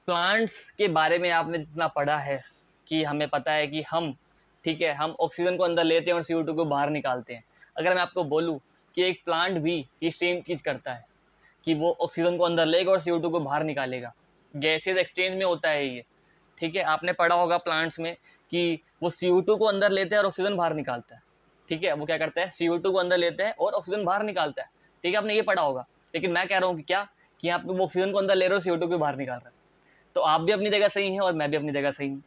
A: प्लांट्स के बारे में आपने जितना पढ़ा है कि हमें पता है कि हम, ठीक है, हम ऑक्सीजन को अंदर लेते हैं और CO2 को बाहर निकालते हैं। अगर मैं आपको बोलूँ कि एक प्लांट भी ये सेम चीज़ करता है कि वो ऑक्सीजन को अंदर लेगा और CO2 को बाहर निकालेगा, गैसेज एक्सचेंज में होता है ये। ठीक है, आपने पढ़ा होगा प्लांट्स में कि वो CO2 को अंदर लेते हैं और ऑक्सीजन बाहर निकालता है। ठीक है, वो क्या करता है, CO2 को अंदर लेते हैं और ऑक्सीजन बाहर निकालता है। ठीक है, आपने ये पढ़ा होगा। लेकिन मैं कह रहा हूँ कि क्या, कि यहाँ पे वो ऑक्सीजन को अंदर ले रहे हो, CO2 को बाहर निकाल रहा है। तो आप भी अपनी जगह सही हैं और मैं भी अपनी जगह सही हूँ।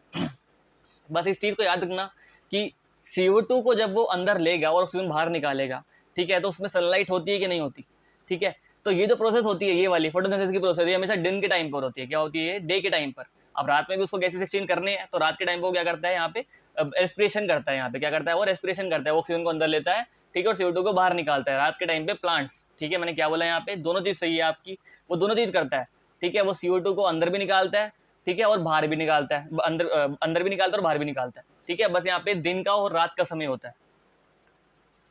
A: बस इस चीज़ को याद रखना कि CO2 को जब वो अंदर लेगा और ऑक्सीजन बाहर निकालेगा, ठीक है, तो उसमें सनलाइट होती है कि नहीं होती। ठीक है, तो ये जो प्रोसेस होती है, ये वाली फोटोसिंथेसिस की प्रोसेस, ये हमेशा दिन के टाइम पर होती है। क्या होती है, डे के टाइम पर। अब रात में भी उसको गैसेस एक्सचेंज करने हैं, तो रात के टाइम पर वो क्या करता है, यहाँ पे रेस्पिरेशन करता है। यहाँ पे क्या करता है, वो रेस्पिरेशन करता है, वो ऑक्सीजन को अंदर लेता है, ठीक है, और CO2 को बाहर निकालता है रात के टाइम पे प्लांट्स। ठीक है, मैंने क्या बोला यहाँ पे, दोनों चीज़ सही है आपकी, वो दोनों चीज़ करता है। ठीक है, वो CO2 को अंदर भी निकालता है, ठीक है, और बाहर भी निकालता है, अंदर भी निकालता है और बाहर भी निकालता है। ठीक है, बस यहाँ पे दिन का और रात का समय होता है।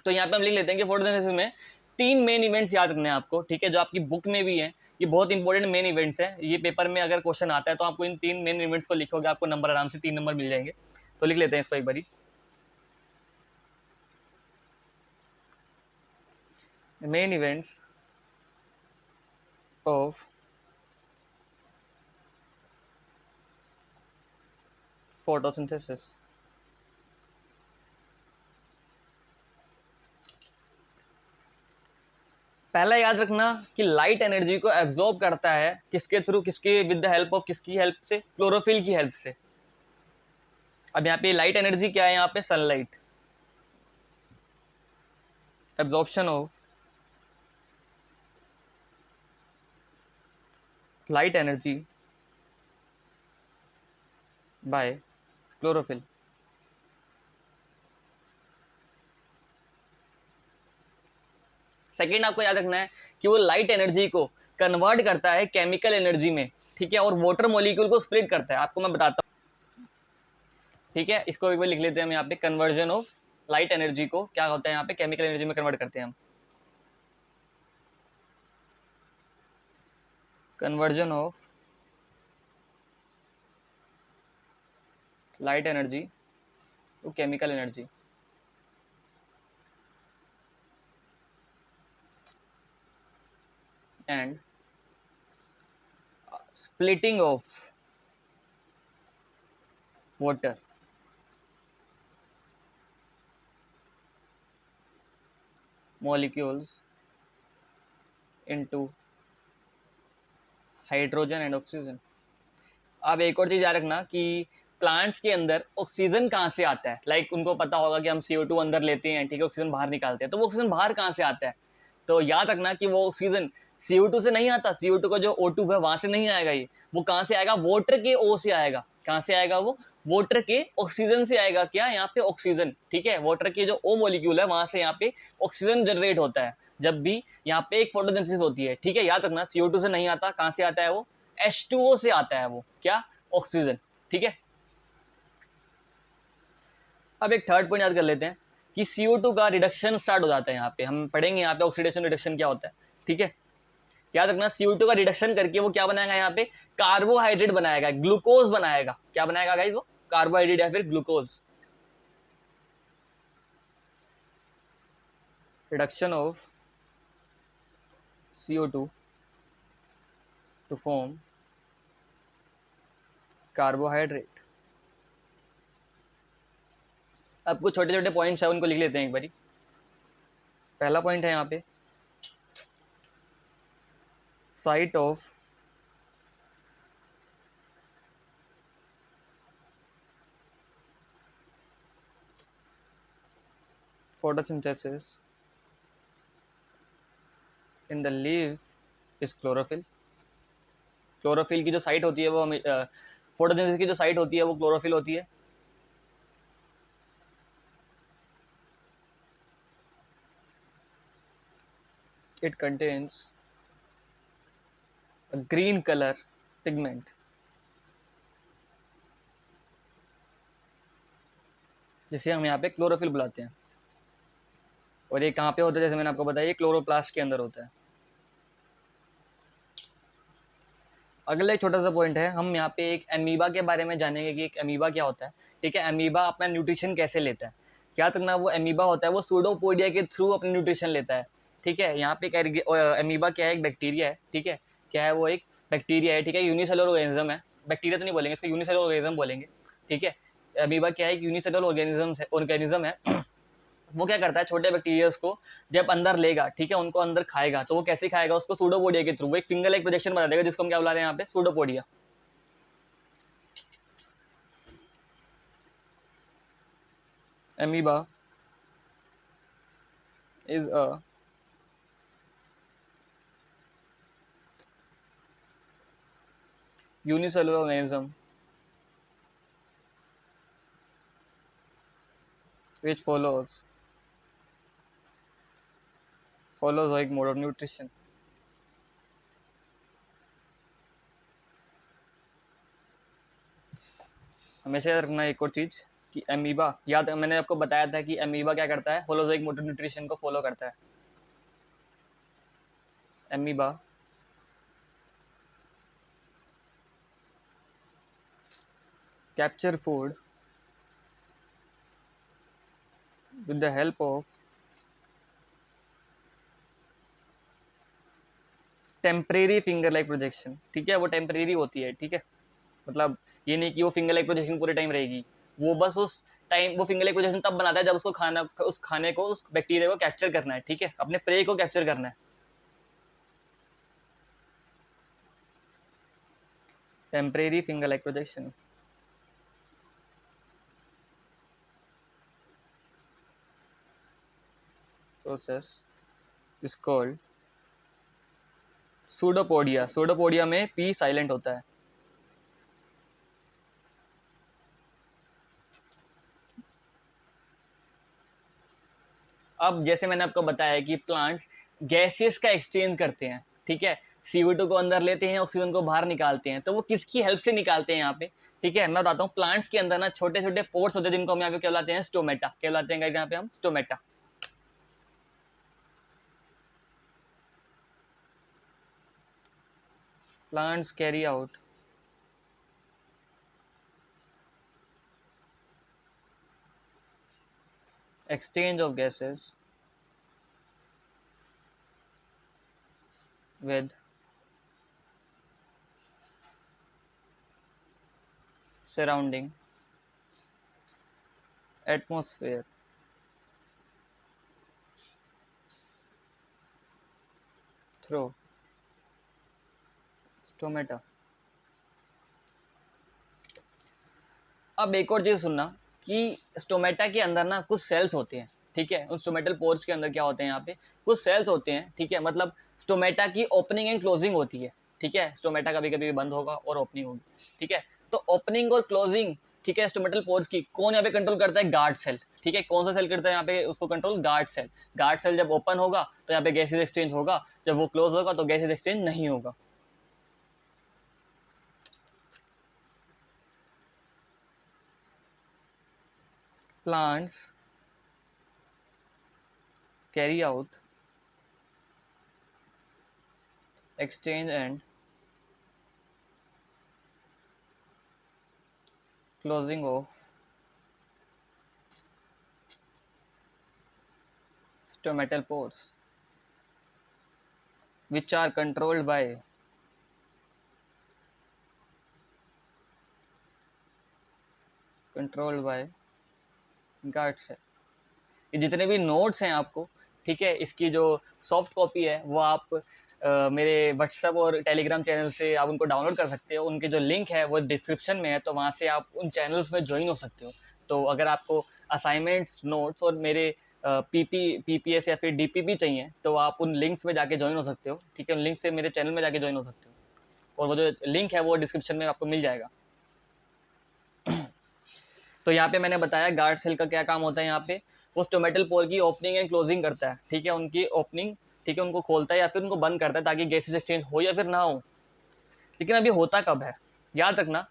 A: तो यहाँ पे हम लिख लेते हैं कि फोटोसिंथेसिस में 3 मेन इवेंट्स याद रखने हैं आपको। ठीक है, जो आपकी बुक में भी है, ये बहुत इंपॉर्टेंट मेन इवेंट्स हैं। ये पेपर में अगर क्वेश्चन आता है तो आपको इन 3 मेन इवेंट्स को लिखोगे, आपको नंबर आराम से 3 नंबर मिल जाएंगे। तो लिख लेते हैं इसको एक बारी। Main events of photosynthesis. पहला याद रखना कि लाइट एनर्जी को एब्जॉर्ब करता है किसके थ्रू, किसके विद द हेल्प ऑफ, किसकी हेल्प से, क्लोरोफिल की हेल्प से। अब यहाँ पे लाइट एनर्जी क्या है, यहाँ पे sunlight, absorption of light energy by chlorophyll. Second आपको याद रखना है कि वो लाइट एनर्जी को कन्वर्ट करता है केमिकल एनर्जी में। ठीक है, और वाटर मॉलिक्यूल को स्प्लिट करता है। आपको मैं बताता हूँ। ठीक है, इसको एक बार लिख लेते हैं हम यहाँ पे, कन्वर्जन ऑफ लाइट एनर्जी को क्या होता है, यहाँ पे केमिकल एनर्जी में कन्वर्ट करते हैं हम। Conversion of light energy to chemical energy. And splitting of water molecules into hydrogen and oxygen. अब एक और चीज याद रखना कि प्लांट्स के अंदर ऑक्सीजन कहाँ से आता है। लाइक उनको पता होगा कि हम CO2 अंदर लेते हैं, ठीक है, ऑक्सीजन बाहर निकालते हैं, तो वो ऑक्सीजन बाहर कहाँ से आता है। तो याद रखना कि वो ऑक्सीजन CO2 से नहीं आता, CO2 का जो O2 है वहां से नहीं आएगा। ये वो कहाँ से आएगा, वाटर के O से आएगा। कहाँ से आएगा वो, वाटर के ऑक्सीजन से आएगा। क्या, यहाँ पे ऑक्सीजन, ठीक है, वाटर के जो O मॉलिक्यूल है वहां से यहाँ पे ऑक्सीजन जनरेट होता है जब भी यहाँ पे एक फोटोसिंथेसिस होती है। ठीक है, याद रखना CO2 से नहीं आता, कहाँ से आता है वो, H2O से आता है वो, क्या, ऑक्सीजन। ठीक है, अब एक थर्ड पॉइंट याद कर लेते हैं कि CO2 का रिडक्शन स्टार्ट हो जाता है। यहाँ पे हम पढ़ेंगे यहाँ पे ऑक्सीडेशन रिडक्शन क्या होता है। ठीक है, याद रखना CO2 का रिडक्शन करके वो क्या बनाएगा, यहाँ पे कार्बोहाइड्रेट बनाएगा, ग्लूकोज बनाएगा। क्या बनाएगा गाइस, वो कार्बोहाइड्रेट या फिर glucose. Reduction of CO2 to form carbohydrate. अब कुछ छोटे छोटे पॉइंट्स है, उनको लिख लेते हैं एक बारी। पहला पॉइंट है यहाँ पे site of photosynthesis in the leaf is chlorophyll. Chlorophyll की जो साइट होती है वो फोटोसिंथेसिस की जो साइट होती है वो क्लोरोफिल होती है। It contains a green color pigment जिसे हम यहाँ पे क्लोरोफिल बुलाते हैं। और ये कहाँ पे होता है, जैसे मैंने आपको बताया, ये क्लोरोप्लास्ट के अंदर होता है। अगला एक छोटा सा पॉइंट है, हम यहाँ पे एक अमीबा के बारे में जानेंगे कि एक अमीबा क्या होता है। ठीक है, अमीबा अपना न्यूट्रिशन कैसे लेता है। क्या रखना, वो अमीबा होता है वो सूडोपोडिया के थ्रू अपनी न्यूट्रिशन लेता है। ठीक है, यहाँ पे अमीबा क्या है, एक बैक्टीरिया है। ठीक है, क्या है वो, एक बैक्टीरिया है। ठीक है, यूनिसेलुलर ऑर्गेनिज्म है। बैक्टीरिया तो नहीं बोलेंगे, इसको यूनिसेलुलर ऑर्गेनिज्म बोलेंगे, ठीक है। अमीबा क्या है, यूनिसेलुलर ऑर्गेनिज्म है वो क्या करता है, छोटे बैक्टीरियाज को जब अंदर लेगा, ठीक है, उनको अंदर खाएगा, तो वो कैसे खाएगा, उसको सूडोपोडिया के थ्रू, वो एक फिंगर लाइक प्रोजेक्शन बना देगा, जिसको हम क्या बुला रहे हैं यहाँ पे, pseudopodia. Amoeba is a unicellular organism which follows holozoic mode of nutrition। हमेशा याद रखना एक और चीज कि अमीबा, याद मैंने आपको बताया था कि अमीबा क्या करता है, होलोजोइक मोड ऑफ न्यूट्रिशन को फॉलो करता है। Amoeba capture food with the help of temporary finger like projection, ठीक है, वो टेम्परेरी होती है, ठीक है, मतलब ये नहीं कि वो फिंगर लाइक प्रोजेक्शन पूरे टाइम रहेगी, वो बस उस टाइम वो फिंगर लाइक प्रोजेक्शन तब बनाता है जब उसको खाना, उस खाने को, उस बैक्टीरिया को कैप्चर करना है, ठीक है, अपने प्रे को कैप्चर करना है। Temporary finger like projection process is called pseudopodia. Pseudopodia में पी साइलेंट होता है। अब जैसे मैंने आपको बताया कि प्लांट्स गैसेस का एक्सचेंज करते हैं, ठीक है, CO2 को अंदर लेते हैं, ऑक्सीजन को बाहर निकालते हैं, तो वो किसकी हेल्प से निकालते हैं यहाँ पे, ठीक है, मैं बताता हूँ। प्लांट्स के अंदर ना छोटे छोटे पोर्स होते हैं, जिनको हम यहाँ पे क्या बुलाते हैं, स्टोमेटा। क्या बुलाते हैं यहाँ पे हम, stomata. Plants carry out exchange of gases with surrounding atmosphere through stomata। अब एक और चीज सुनना कि स्टोमेटा के अंदर ना कुछ सेल्स होते हैं, ठीक है, उन स्टोमेटल पोर्स के अंदर क्या होते हैं, यहाँ पे कुछ सेल्स होते हैं, ठीक है, मतलब स्टोमेटा की ओपनिंग एंड क्लोजिंग होती है, ठीक है, स्टोमेटा कभी कभी बंद होगा और ओपनिंग होगी, ठीक है, तो ओपनिंग और क्लोजिंग, ठीक है, स्टोमेटल पोर्स की कौन यहाँ पे कंट्रोल करता है, गार्ड सेल, ठीक है, कौन सा सेल करता है यहाँ पे उसको control, guard cell. Guard cell जब ओपन होगा तो यहाँ पे गैसेज एक्सचेंज होगा, जब वो क्लोज होगा तो गैसेज एक्सचेंज नहीं होगा। Plants carry out exchange and closing of stomatal pores which are controlled by guard cell. ये जितने भी नोट्स हैं आपको, ठीक है, इसकी जो सॉफ्ट कॉपी है वो आप मेरे व्हाट्सएप और टेलीग्राम चैनल से आप उनको डाउनलोड कर सकते हो। उनके जो लिंक है वो डिस्क्रिप्शन में है, तो वहाँ से आप उन चैनल्स में ज्वाइन हो सकते हो। तो अगर आपको असाइनमेंट्स, नोट्स और मेरे पीपीएस या फिर डीपीपी चाहिए तो आप उन लिंक्स में जाके ज्वाइन हो सकते हो, ठीक है, उन लिंक से मेरे चैनल में जाके ज्वाइन हो सकते हो, और वो जो लिंक है वो डिस्क्रिप्शन में आपको मिल जाएगा। तो यहाँ पे मैंने बताया गार्ड सेल का क्या काम होता है, यहाँ पे वो स्टोमेटल पोर की ओपनिंग एंड क्लोजिंग करता है, ठीक है, उनकी ओपनिंग, ठीक है, उनको खोलता है या फिर उनको बंद करता है ताकि गैसेज एक्सचेंज हो या फिर ना हो। लेकिन अभी होता कब है, याद रखना,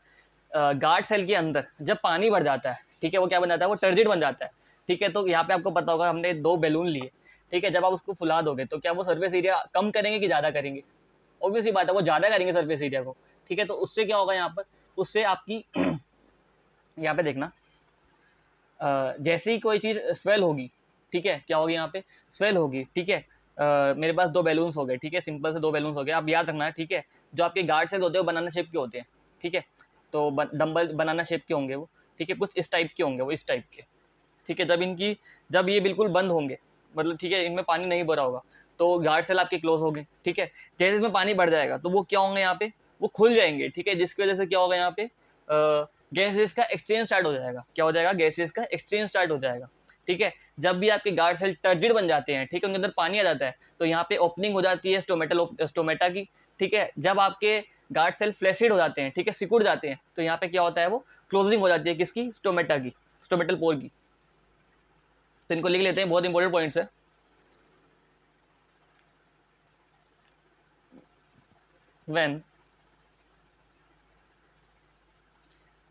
A: गार्ड सेल के अंदर जब पानी भर जाता है, ठीक है, वो क्या बन जाता है, वो टर्जिड बन जाता है, ठीक है। तो यहाँ पे आपको पता होगा हमने 2 बैलून लिए, ठीक है, जब आप उसको फुला दोगे तो क्या वो सर्फेस एरिया कम करेंगे कि ज़्यादा करेंगे, ऑब्वियसली बात है वो ज़्यादा करेंगे सर्फेस एरिया को, ठीक है। तो उससे क्या होगा यहाँ पर, उससे आपकी यहाँ पे देखना, जैसे ही कोई चीज़ स्वेल होगी, ठीक है, क्या होगी यहाँ पे, स्वेल होगी, ठीक है। मेरे पास 2 बैलून्स हो गए, ठीक है, सिंपल से 2 बैलून्स हो गए। अब याद रखना, ठीक है, जो आपके गार्ड सेल होते हैं वो बनाना शेप के होते हैं, ठीक है, तो डंबल बनाना शेप के होंगे वो, ठीक है, कुछ इस टाइप के होंगे वो, इस टाइप के, ठीक है। जब ये बिल्कुल बंद होंगे, मतलब ठीक है, इनमें पानी नहीं भरा होगा, तो गार्ड सेल आपके क्लोज हो गए, ठीक है। जैसे इसमें पानी बढ़ जाएगा तो वो क्या होंगे यहाँ पे, वो खुल जाएंगे, ठीक है, जिसकी वजह से क्या होगा यहाँ पे गैसेस का एक्सचेंज स्टार्ट हो जाएगा। क्या हो जाएगा, गैसेस का एक्सचेंज स्टार्ट हो जाएगा, ठीक है। जब भी आपके गार्ड सेल टर्जिड बन जाते हैं, ठीक है, उनके अंदर पानी आ जाता है, तो यहाँ पे ओपनिंग हो जाती है स्टोमेटा की, ठीक है। जब आपके गार्ड सेल फ्लैसिड हो जाते हैं, ठीक है, सिकुड़ जाते हैं, तो यहाँ पे क्या होता है, वो क्लोजिंग हो जाती है किसकी, स्टोमेटा की, स्टोमेटल पोर की। तो इनको लिख लेते हैं, बहुत इंपॉर्टेंट पॉइंट्स है। When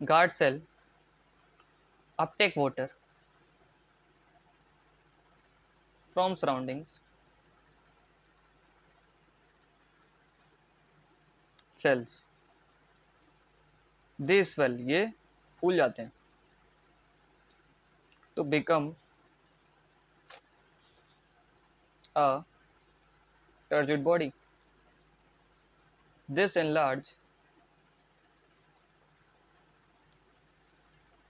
A: guard cell uptake water from surroundings cells, they swell, ये फूल जाते हैं, to become a turgid body. This enlarge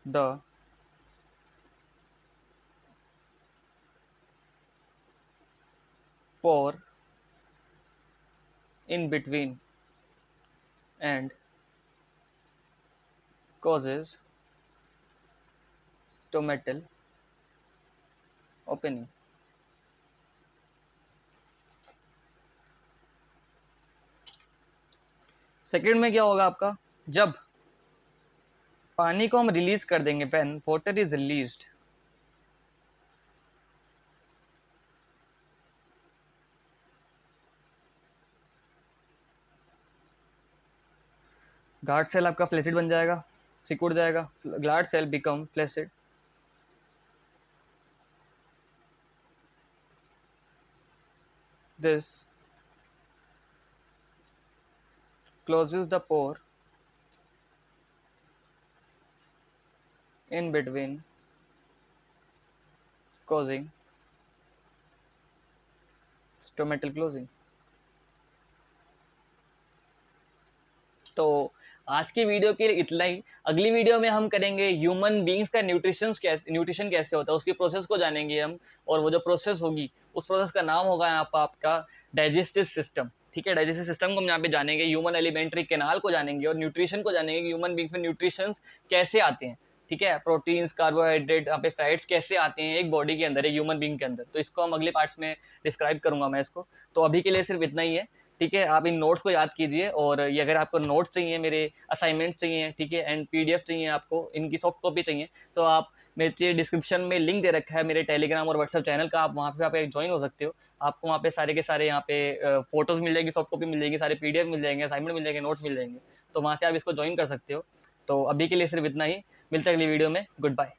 A: the pore in between and causes stomatal opening. Second में क्या होगा आपका, जब पानी को हम रिलीज कर देंगे, when water is released, guard cell आपका फ्लैसिड बन जाएगा, सिकुड़ जाएगा, guard cell become flaccid, this closes the pore in between, causing stomatal closing. तो आज की वीडियो के लिए इतना ही। अगली वीडियो में हम करेंगे ह्यूमन बीइंग्स का न्यूट्रिशन कैसे होता है, उसकी प्रोसेस को जानेंगे हम, और वो जो प्रोसेस होगी उस प्रोसेस का नाम होगा यहाँ पर आपका डाइजेस्टिव सिस्टम, ठीक है। डाइजेस्टिव सिस्टम को हम यहाँ पे जानेंगे, ह्यूमन एलिमेंट्री कैनाल को जानेंगे, और न्यूट्रिशन को जानेंगे कि ह्यूमन बीइंग्स में न्यूट्रिशन कैसे आते हैं, ठीक है। प्रोटीन्स, कार्बोहाइड्रेट, यहाँ पे फैट्स कैसे आते हैं एक बॉडी के अंदर, एक ह्यूमन बीइंग के अंदर, तो इसको हम अगले पार्ट्स में डिस्क्राइब करूंगा मैं इसको। तो अभी के लिए सिर्फ इतना ही है, ठीक है। आप इन नोट्स को याद कीजिए, और ये अगर आपको नोट्स चाहिए, मेरे असाइनमेंट्स चाहिए, ठीक है, एंड पीडीएफ चाहिए आपको, इनकी सॉफ्ट कॉपी चाहिए, तो आप मेरे डिस्क्रिप्शन में लिंक दे रखा है मेरे टेलीग्राम और व्हाट्सएप चैनल का, आप वहाँ पे आप ज्वाइन हो सकते हो। आपको वहाँ पे सारे के सारे यहाँ पे फोटोज़ मिल जाएगी, सॉफ्ट कॉपी मिल जाएगी, सारे पीडीएफ मिल जाएंगे, असाइनमेंट मिल जाएंगे, नोट्स मिल जाएंगे, तो वहाँ से आप इसको ज्वाइन कर सकते हो। तो अभी के लिए सिर्फ इतना ही, मिलते हैं अगली वीडियो में, गुड बाय।